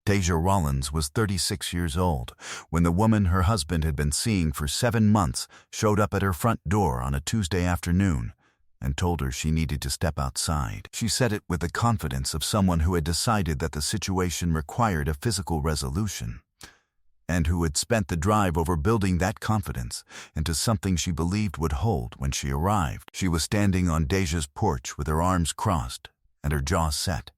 Deja Rollins was 36 years old when the woman her husband had been seeing for 7 months showed up at her front door on a Tuesday afternoon and told her she needed to step outside. She said it with the confidence of someone who had decided that the situation required a physical resolution, and who had spent the drive over building that confidence into something she believed would hold when she arrived. She was standing on Deja's porch with her arms crossed and her jaw set,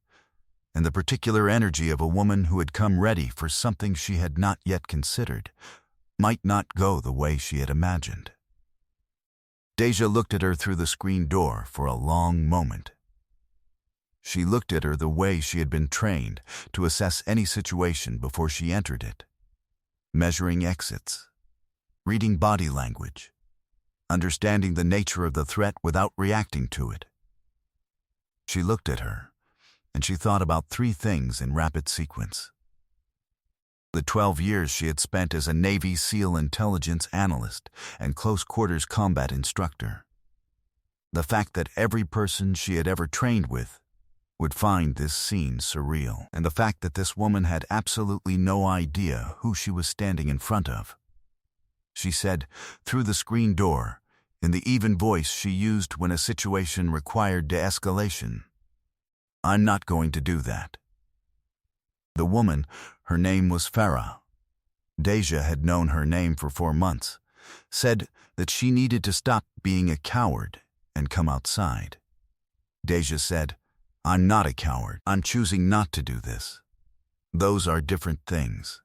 and the particular energy of a woman who had come ready for something she had not yet considered might not go the way she had imagined. Deja looked at her through the screen door for a long moment. She looked at her the way she had been trained to assess any situation before she entered it, measuring exits, reading body language, understanding the nature of the threat without reacting to it. She looked at her, and she thought about 3 things in rapid sequence. The 12 years she had spent as a Navy SEAL intelligence analyst and close-quarters combat instructor. The fact that every person she had ever trained with would find this scene surreal, and the fact that this woman had absolutely no idea who she was standing in front of. She said, through the screen door, in the even voice she used when a situation required de-escalation, "I'm not going to do that." The woman, her name was Farah. Deja had known her name for 4 months, said that she needed to stop being a coward and come outside. Deja said, "I'm not a coward. I'm choosing not to do this. Those are different things."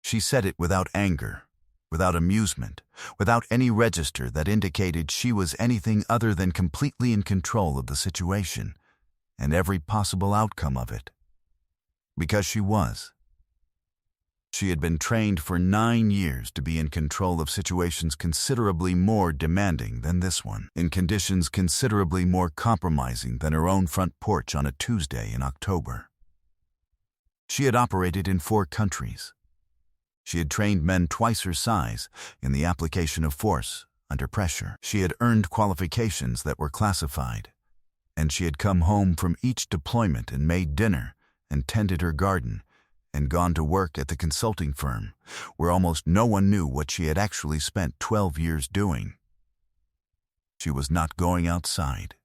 She said it without anger, without amusement, without any register that indicated she was anything other than completely in control of the situation and every possible outcome of it. Because she was. She had been trained for 9 years to be in control of situations considerably more demanding than this one, in conditions considerably more compromising than her own front porch on a Tuesday in October. She had operated in 4 countries. She had trained men twice her size in the application of force under pressure. She had earned qualifications that were classified, and she had come home from each deployment and made dinner and tended her garden and gone to work at the consulting firm, where almost no one knew what she had actually spent 12 years doing. She was not going outside.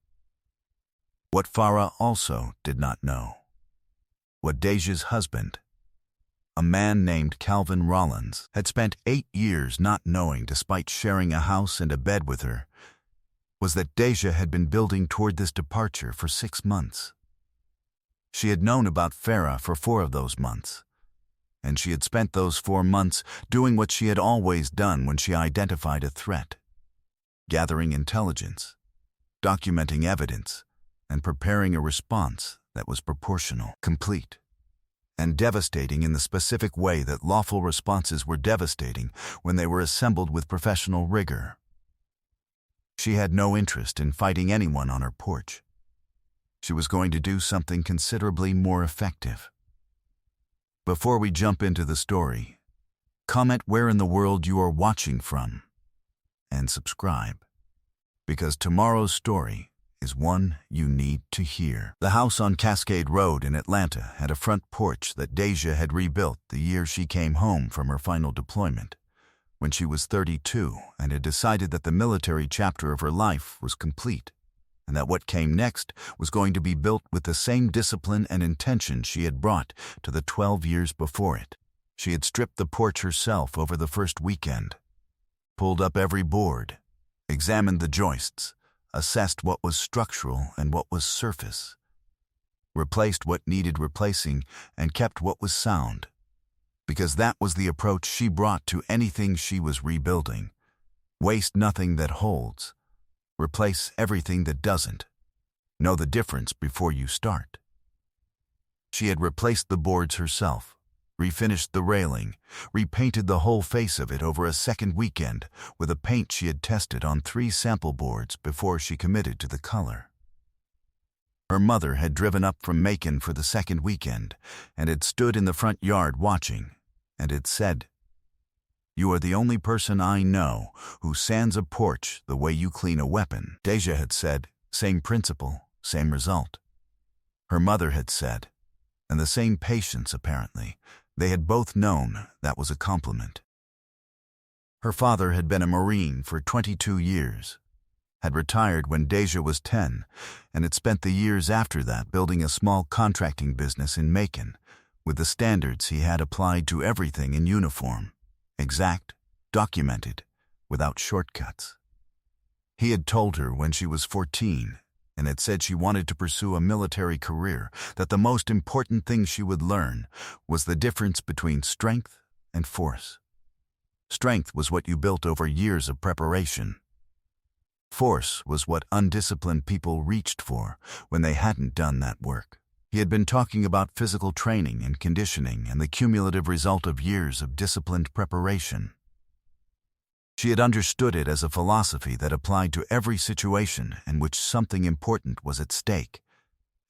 What Farah also did not know, what Deja's husband, a man named Calvin Rollins, had spent 8 years not knowing despite sharing a house and a bed with her, was that Deja had been building toward this departure for 6 months. She had known about Farah for 4 of those months, and she had spent those 4 months doing what she had always done when she identified a threat: gathering intelligence, documenting evidence, and preparing a response that was proportional, complete, and devastating in the specific way that lawful responses were devastating when they were assembled with professional rigor. She had no interest in fighting anyone on her porch. She was going to do something considerably more effective. Before we jump into the story, comment where in the world you are watching from, and subscribe, because tomorrow's story is one you need to hear. The house on Cascade Road in Atlanta had a front porch that Deja had rebuilt the year she came home from her final deployment, when she was 32 and had decided that the military chapter of her life was complete, and that what came next was going to be built with the same discipline and intention she had brought to the 12 years before it. She had stripped the porch herself over the first weekend, pulled up every board, examined the joists, assessed what was structural and what was surface, replaced what needed replacing, and kept what was sound, because that was the approach she brought to anything she was rebuilding. Waste nothing that holds. Replace everything that doesn't. Know the difference before you start. She had replaced the boards herself, refinished the railing, repainted the whole face of it over a second weekend with a paint she had tested on 3 sample boards before she committed to the color. Her mother had driven up from Macon for the second weekend and had stood in the front yard watching, and had said, "You are the only person I know who sands a porch the way you clean a weapon." Deja had said, "Same principle, same result." Her mother had said, and the same patience, apparently. They had both known that was a compliment. Her father had been a Marine for 22 years, had retired when Deja was 10, and had spent the years after that building a small contracting business in Macon, with the standards he had applied to everything in uniform, exact, documented, without shortcuts. He had told her when she was 14, and had said she wanted to pursue a military career, that the most important thing she would learn was the difference between strength and force. Strength was what you built over years of preparation. Force was what undisciplined people reached for when they hadn't done that work. He had been talking about physical training and conditioning and the cumulative result of years of disciplined preparation. She had understood it as a philosophy that applied to every situation in which something important was at stake,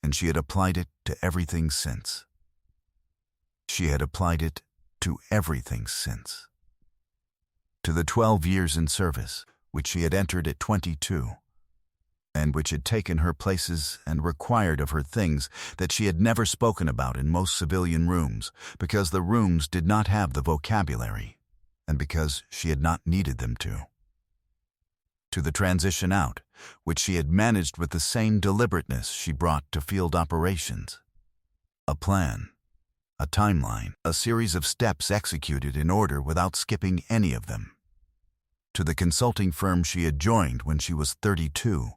and she had applied it to everything since. She had applied it to everything since. To the 12 years in service, which she had entered at 22, and which had taken her places and required of her things that she had never spoken about in most civilian rooms, because the rooms did not have the vocabulary, and because she had not needed them to. To the transition out, which she had managed with the same deliberateness she brought to field operations. A plan, a timeline, a series of steps executed in order without skipping any of them. To the consulting firm she had joined when she was 32,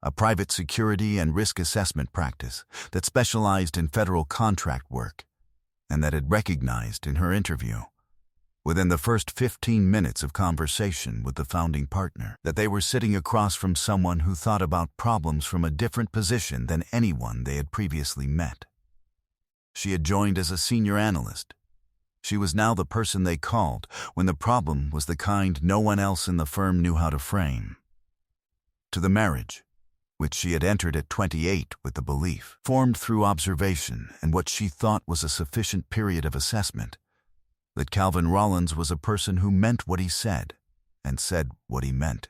a private security and risk assessment practice that specialized in federal contract work, and that had recognized in her interview, within the first 15 minutes of conversation with the founding partner, that they were sitting across from someone who thought about problems from a different position than anyone they had previously met. She had joined as a senior analyst. She was now the person they called when the problem was the kind no one else in the firm knew how to frame. To the marriage, which she had entered at 28 with the belief, formed through observation and what she thought was a sufficient period of assessment, that Calvin Rollins was a person who meant what he said and said what he meant,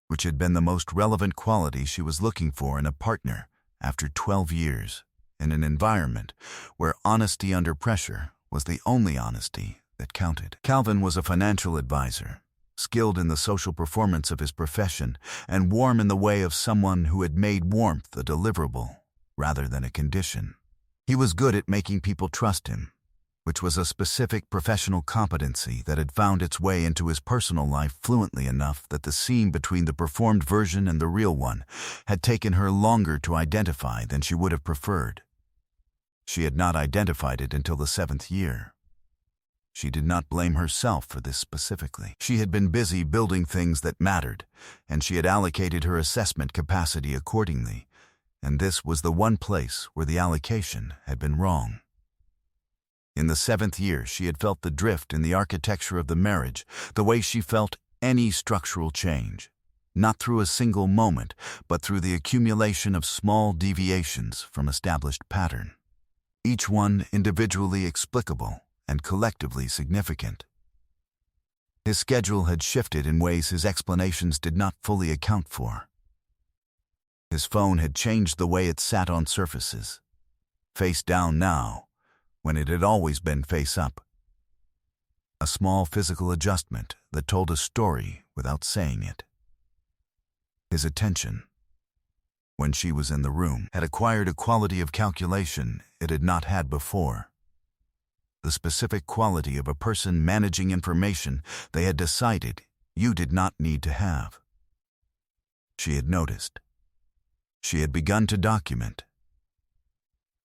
which had been the most relevant quality she was looking for in a partner after 12 years in an environment where honesty under pressure was the only honesty that counted. Calvin was a financial advisor, skilled in the social performance of his profession and warm in the way of someone who had made warmth a deliverable rather than a condition. He was good at making people trust him, which was a specific professional competency that had found its way into his personal life fluently enough that the seam between the performed version and the real one had taken her longer to identify than she would have preferred. She had not identified it until the 7th year. She did not blame herself for this specifically. She had been busy building things that mattered, and she had allocated her assessment capacity accordingly, and this was the one place where the allocation had been wrong. In the 7th year, she had felt the drift in the architecture of the marriage, the way she felt any structural change, not through a single moment, but through the accumulation of small deviations from established pattern, each one individually explicable and collectively significant. His schedule had shifted in ways his explanations did not fully account for. His phone had changed the way it sat on surfaces, face down now, when it had always been face up. A small physical adjustment that told a story without saying it. His attention, when she was in the room, had acquired a quality of calculation it had not had before. The specific quality of a person managing information they had decided you did not need to have. She had noticed. She had begun to document.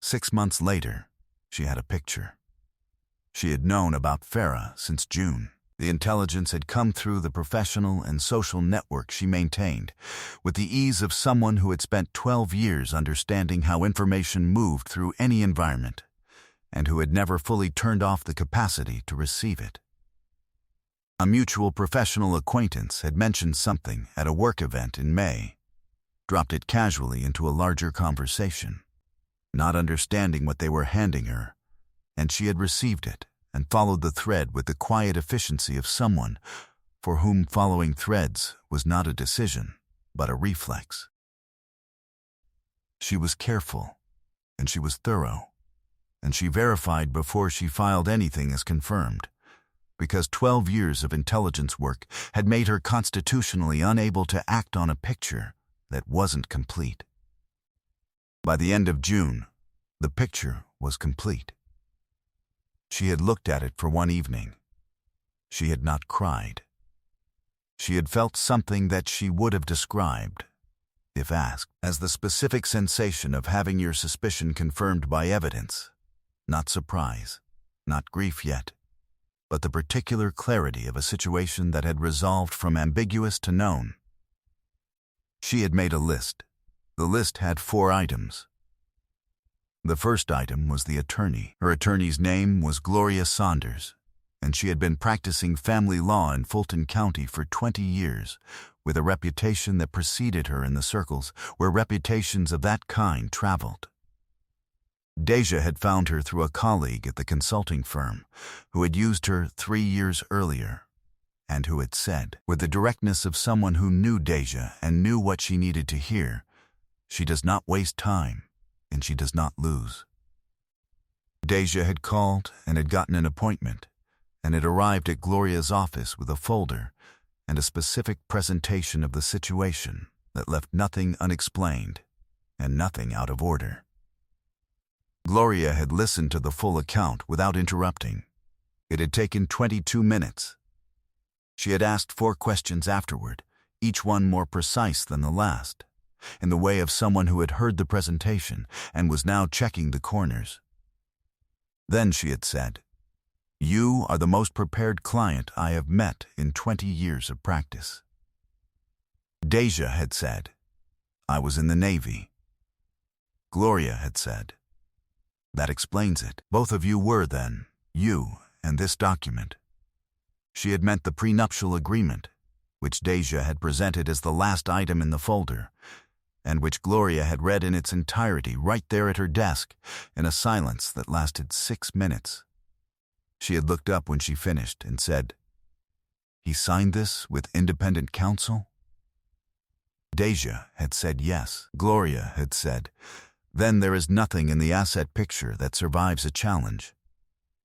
6 months later, she had a picture. She had known about Farah since June. The intelligence had come through the professional and social network she maintained, with the ease of someone who had spent 12 years understanding how information moved through any environment, and who had never fully turned off the capacity to receive it. A mutual professional acquaintance had mentioned something at a work event in May, dropped it casually into a larger conversation, not understanding what they were handing her, and she had received it and followed the thread with the quiet efficiency of someone for whom following threads was not a decision, but a reflex. She was careful, and she was thorough, and she verified before she filed anything as confirmed, because 12 years of intelligence work had made her constitutionally unable to act on a picture that wasn't complete. By the end of June, the picture was complete. She had looked at it for one evening. She had not cried. She had felt something that she would have described, if asked, as the specific sensation of having your suspicion confirmed by evidence. Not surprise, not grief yet, but the particular clarity of a situation that had resolved from ambiguous to known. She had made a list. The list had 4 items. The first item was the attorney. Her attorney's name was Gloria Saunders, and she had been practicing family law in Fulton County for 20 years, with a reputation that preceded her in the circles where reputations of that kind traveled. Deja had found her through a colleague at the consulting firm who had used her 3 years earlier, and who had said, with the directness of someone who knew Deja and knew what she needed to hear, "She does not waste time, and she does not lose." Deja had called and had gotten an appointment, and had arrived at Gloria's office with a folder and a specific presentation of the situation that left nothing unexplained and nothing out of order. Gloria had listened to the full account without interrupting. It had taken 22 minutes. She had asked 4 questions afterward, each one more precise than the last, in the way of someone who had heard the presentation and was now checking the corners. Then she had said, "You are the most prepared client I have met in 20 years of practice." Deja had said, "I was in the Navy." Gloria had said, "That explains it. Both of you were then, you and this document." She had meant the prenuptial agreement, which Deja had presented as the last item in the folder, and which Gloria had read in its entirety right there at her desk in a silence that lasted 6 minutes. She had looked up when she finished and said, "He signed this with independent counsel?" Deja had said yes. Gloria had said, "Then there is nothing in the asset picture that survives a challenge.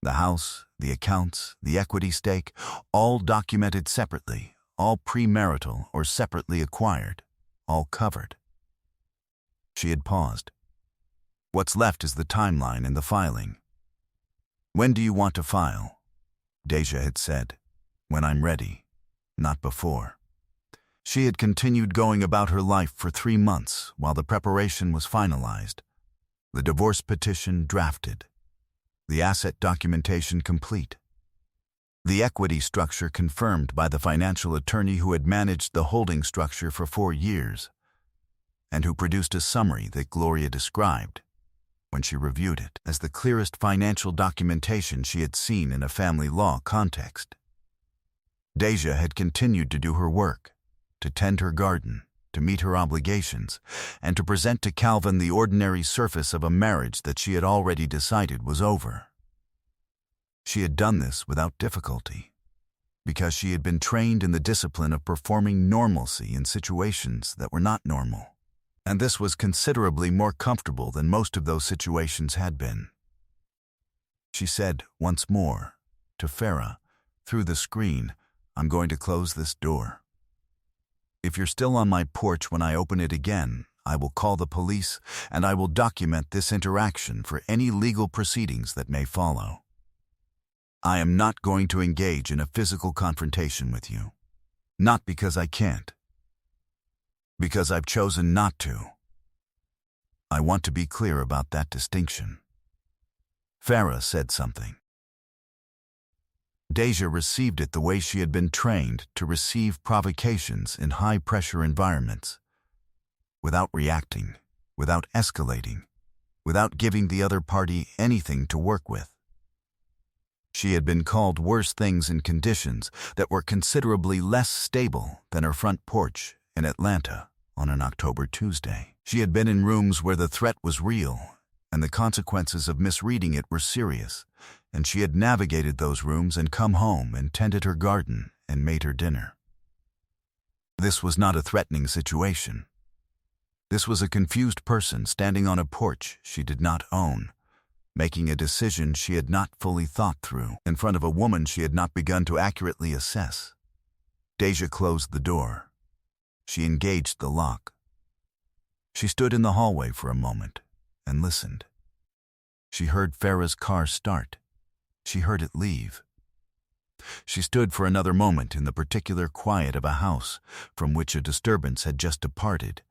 The house, the accounts, the equity stake, all documented separately, all premarital or separately acquired, all covered." She had paused. "What's left is the timeline and the filing." "When do you want to file?" Deja had said, "When I'm ready, not before." She had continued going about her life for 3 months while the preparation was finalized, the divorce petition drafted, the asset documentation complete, the equity structure confirmed by the financial attorney who had managed the holding structure for 4 years, and who produced a summary that Gloria described, when she reviewed it, as the clearest financial documentation she had seen in a family law context. Deja had continued to do her work, to tend her garden, to meet her obligations, and to present to Calvin the ordinary surface of a marriage that she had already decided was over. She had done this without difficulty, because she had been trained in the discipline of performing normalcy in situations that were not normal, and this was considerably more comfortable than most of those situations had been. She said once more, to Farah, through the screen, "I'm going to close this door. If you're still on my porch when I open it again, I will call the police and I will document this interaction for any legal proceedings that may follow. I am not going to engage in a physical confrontation with you. Not because I can't. Because I've chosen not to. I want to be clear about that distinction." Farah said something. Deja received it the way she had been trained to receive provocations in high-pressure environments, without reacting, without escalating, without giving the other party anything to work with. She had been called worse things in conditions that were considerably less stable than her front porch in Atlanta on an October Tuesday. She had been in rooms where the threat was real and the consequences of misreading it were serious, and she had navigated those rooms and come home and tended her garden and made her dinner. This was not a threatening situation. This was a confused person standing on a porch she did not own, making a decision she had not fully thought through, in front of a woman she had not begun to accurately assess. Deja closed the door. She engaged the lock. She stood in the hallway for a moment and listened. She heard Farah's car start. She heard it leave. She stood for another moment in the particular quiet of a house from which a disturbance had just departed,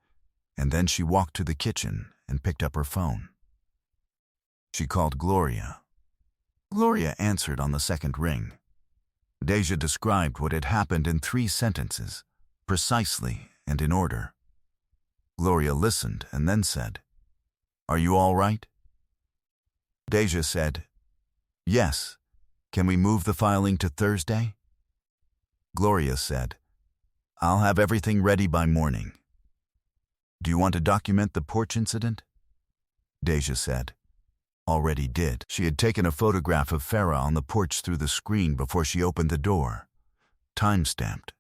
and then she walked to the kitchen and picked up her phone. She called Gloria. Gloria answered on the second ring. Deja described what had happened in 3 sentences, precisely and in order. Gloria listened and then said, "Are you all right?" Deja said, "Yes. Can we move the filing to Thursday?" Gloria said, "I'll have everything ready by morning." "Do you want to document the porch incident?" Deja said, "Already did." She had taken a photograph of Farah on the porch through the screen before she opened the door, time-stamped,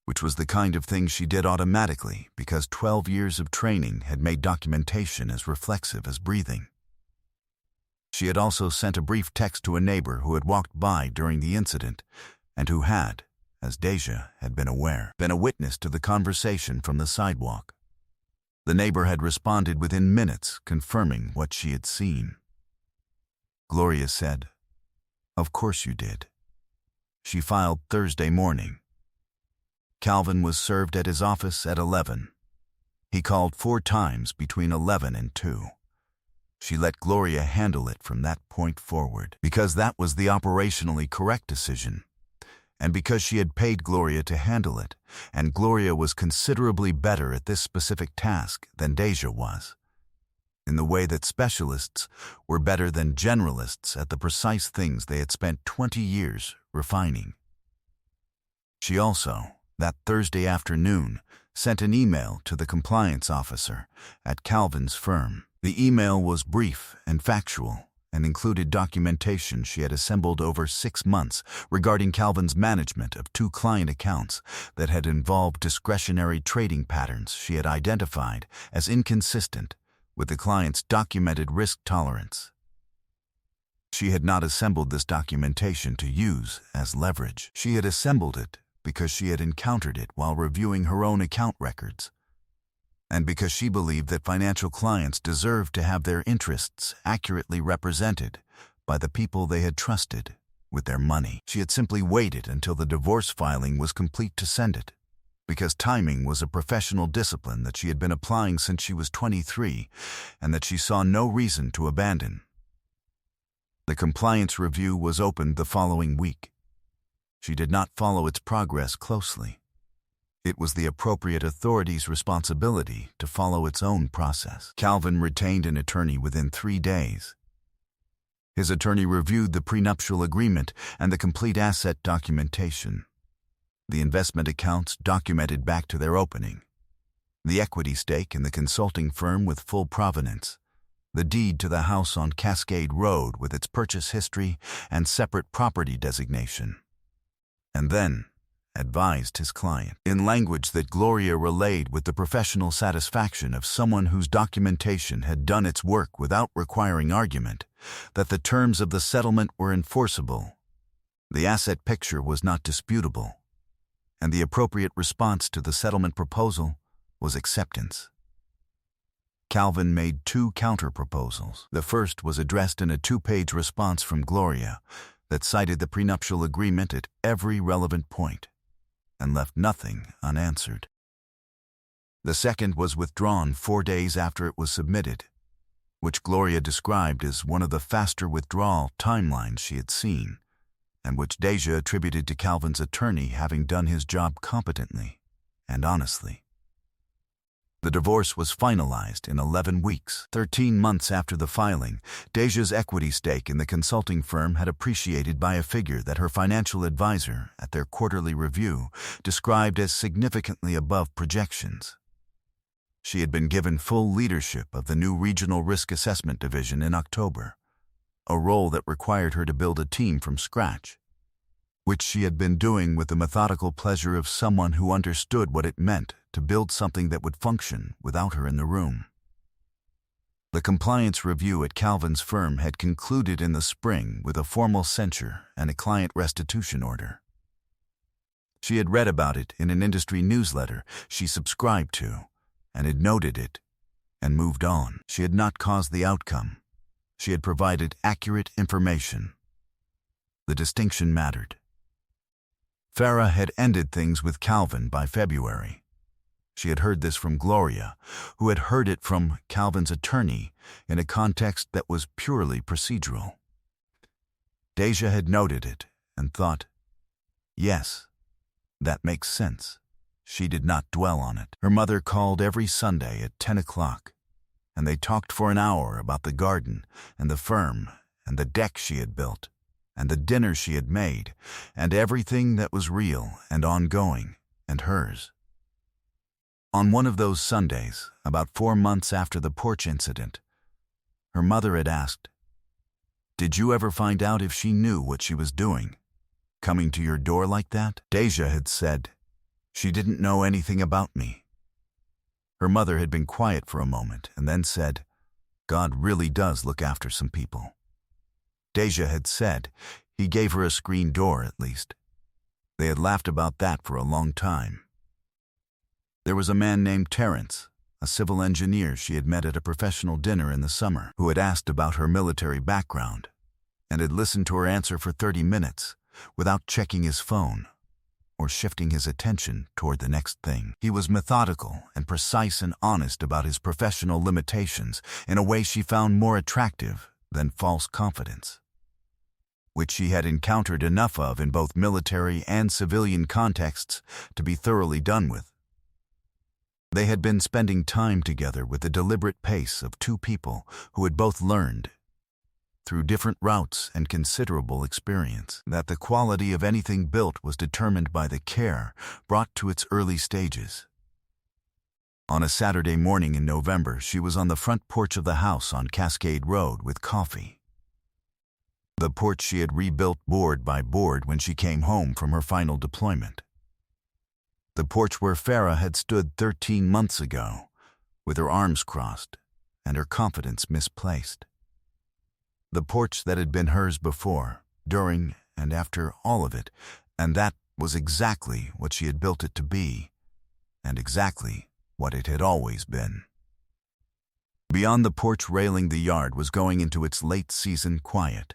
which was the kind of thing she did automatically because 12 years of training had made documentation as reflexive as breathing. She had also sent a brief text to a neighbor who had walked by during the incident and who had, as Deja had been aware, been a witness to the conversation from the sidewalk. The neighbor had responded within minutes, confirming what she had seen. Gloria said, "Of course you did." She filed Thursday morning. Calvin was served at his office at 11. He called 4 times between 11 and 2. She let Gloria handle it from that point forward, because that was the operationally correct decision, and because she had paid Gloria to handle it, and Gloria was considerably better at this specific task than Deja was, in the way that specialists were better than generalists at the precise things they had spent 20 years refining. She also, that Thursday afternoon, sent an email to the compliance officer at Calvin's firm. The email was brief and factual and included documentation she had assembled over 6 months regarding Calvin's management of 2 client accounts that had involved discretionary trading patterns she had identified as inconsistent with the client's documented risk tolerance. She had not assembled this documentation to use as leverage. She had assembled it because she had encountered it while reviewing her own account records, and because she believed that financial clients deserved to have their interests accurately represented by the people they had trusted with their money. She had simply waited until the divorce filing was complete to send it, because timing was a professional discipline that she had been applying since she was 23 and that she saw no reason to abandon. The compliance review was opened the following week. She did not follow its progress closely. It was the appropriate authority's responsibility to follow its own process. Calvin retained an attorney within 3 days. His attorney reviewed the prenuptial agreement and the complete asset documentation. The investment accounts documented back to their opening, the equity stake in the consulting firm with full provenance, the deed to the house on Cascade Road with its purchase history and separate property designation, and then advised his client, in language that Gloria relayed with the professional satisfaction of someone whose documentation had done its work without requiring argument, that the terms of the settlement were enforceable, the asset picture was not disputable, and the appropriate response to the settlement proposal was acceptance. Calvin made 2 counter-proposals. The first was addressed in a 2-page response from Gloria that cited the prenuptial agreement at every relevant point and left nothing unanswered. The second was withdrawn 4 days after it was submitted, which Gloria described as one of the faster withdrawal timelines she had seen, and which Deja attributed to Calvin's attorney having done his job competently and honestly. The divorce was finalized in 11 weeks. 13 months after the filing, Deja's equity stake in the consulting firm had appreciated by a figure that her financial advisor, at their quarterly review, described as significantly above projections. She had been given full leadership of the new Regional Risk Assessment Division in October, a role that required her to build a team from scratch, which she had been doing with the methodical pleasure of someone who understood what it meant to build something that would function without her in the room. The compliance review at Calvin's firm had concluded in the spring with a formal censure and a client restitution order. She had read about it in an industry newsletter she subscribed to, and had noted it, and moved on. She had not caused the outcome. She had provided accurate information. The distinction mattered. Farah had ended things with Calvin by February. She had heard this from Gloria, who had heard it from Calvin's attorney in a context that was purely procedural. Deja had noted it and thought, yes, that makes sense. She did not dwell on it. Her mother called every Sunday at 10 o'clock, and they talked for an hour about the garden and the firm and the deck she had built and the dinner she had made and everything that was real and ongoing and hers. On one of those Sundays, about 4 months after the porch incident, her mother had asked, "Did you ever find out if she knew what she was doing, coming to your door like that?" Deja had said, "She didn't know anything about me." Her mother had been quiet for a moment and then said, "God really does look after some people." Deja had said, "He gave her a screen door at least." They had laughed about that for a long time. There was a man named Terrence, a civil engineer she had met at a professional dinner in the summer, who had asked about her military background and had listened to her answer for 30 minutes without checking his phone or shifting his attention toward the next thing. He was methodical and precise and honest about his professional limitations in a way she found more attractive than false confidence, which she had encountered enough of in both military and civilian contexts to be thoroughly done with. They had been spending time together with the deliberate pace of two people who had both learned, through different routes and considerable experience, that the quality of anything built was determined by the care brought to its early stages. On a Saturday morning in November, she was on the front porch of the house on Cascade Road with coffee. The porch she had rebuilt board by board when she came home from her final deployment. The porch where Farah had stood 13 months ago, with her arms crossed and her confidence misplaced. The porch that had been hers before, during, and after all of it, and that was exactly what she had built it to be, and exactly what it had always been. Beyond the porch railing, the yard was going into its late-season quiet.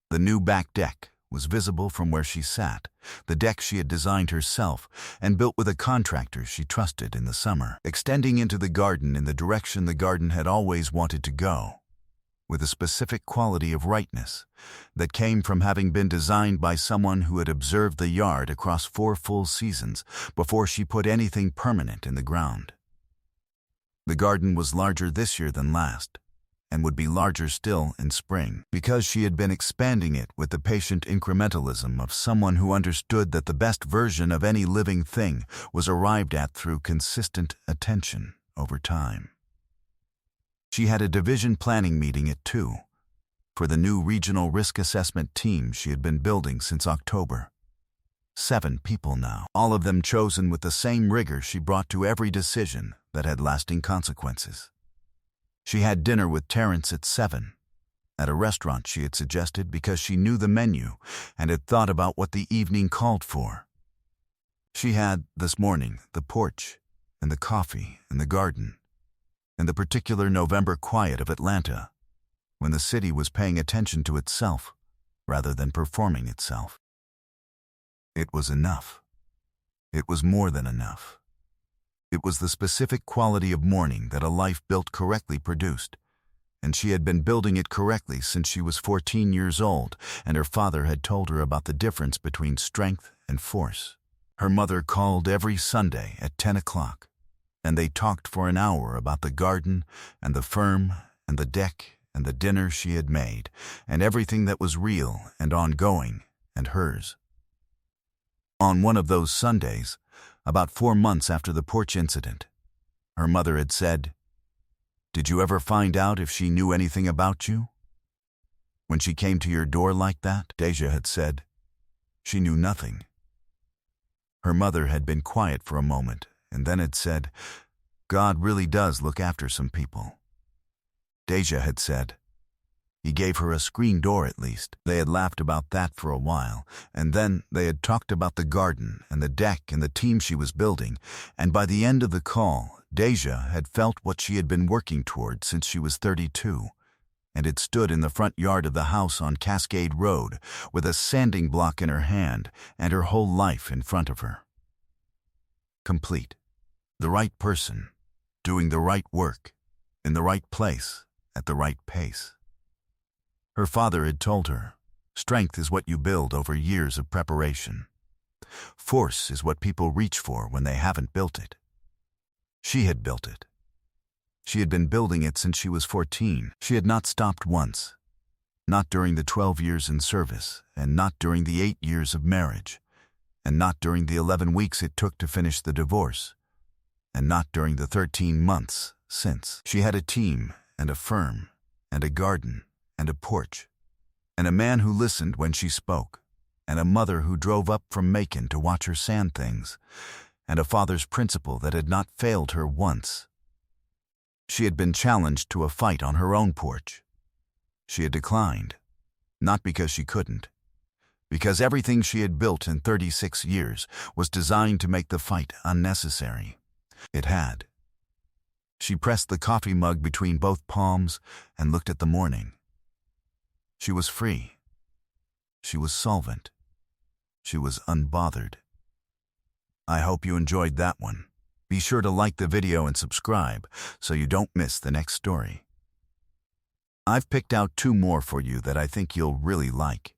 The new back deck was visible from where she sat, the deck she had designed herself and built with a contractor she trusted in the summer, extending into the garden in the direction the garden had always wanted to go, with a specific quality of rightness that came from having been designed by someone who had observed the yard across 4 full seasons before she put anything permanent in the ground. The garden was larger this year than last, and would be larger still in spring, because she had been expanding it with the patient incrementalism of someone who understood that the best version of any living thing was arrived at through consistent attention over time. She had a division planning meeting at 2 for the new regional risk assessment team she had been building since October. 7 people now, all of them chosen with the same rigor she brought to every decision that had lasting consequences. She had dinner with Terrence at 7, at a restaurant she had suggested because she knew the menu and had thought about what the evening called for. She had, this morning, the porch and the coffee and the garden, and the particular November quiet of Atlanta, when the city was paying attention to itself rather than performing itself. It was enough. It was more than enough. It was the specific quality of morning that a life built correctly produced, and she had been building it correctly since she was 14 years old, and her father had told her about the difference between strength and force. Her mother called every Sunday at 10 o'clock, and they talked for an hour about the garden and the firm and the deck and the dinner she had made, and everything that was real and ongoing and hers. On one of those Sundays, about 4 months after the porch incident, her mother had said, "Did you ever find out if she knew anything about you? When she came to your door like that?" Deja had said, "She knew nothing." Her mother had been quiet for a moment and then had said, "God really does look after some people." Deja had said. He gave her a screen door at least. They had laughed about that for a while, and then they had talked about the garden and the deck and the team she was building, and by the end of the call, Deja had felt what she had been working toward since she was 32, and had stood in the front yard of the house on Cascade Road with a sanding block in her hand and her whole life in front of her. Complete. The right person, doing the right work, in the right place, at the right pace. Her father had told her, strength is what you build over years of preparation. Force is what people reach for when they haven't built it. She had built it. She had been building it since she was 14. She had not stopped once. Not during the 12 years in service, and not during the 8 years of marriage, and not during the 11 weeks it took to finish the divorce, and not during the 13 months since. She had a team, and a firm, and a garden, and a porch, and a man who listened when she spoke, and a mother who drove up from Macon to watch her sand things, and a father's principle that had not failed her once. She had been challenged to a fight on her own porch. She had declined, not because she couldn't, because everything she had built in 36 years was designed to make the fight unnecessary. It had. She pressed the coffee mug between both palms and looked at the morning. She was free. She was solvent. She was unbothered. I hope you enjoyed that one. Be sure to like the video and subscribe so you don't miss the next story. I've picked out 2 more for you that I think you'll really like.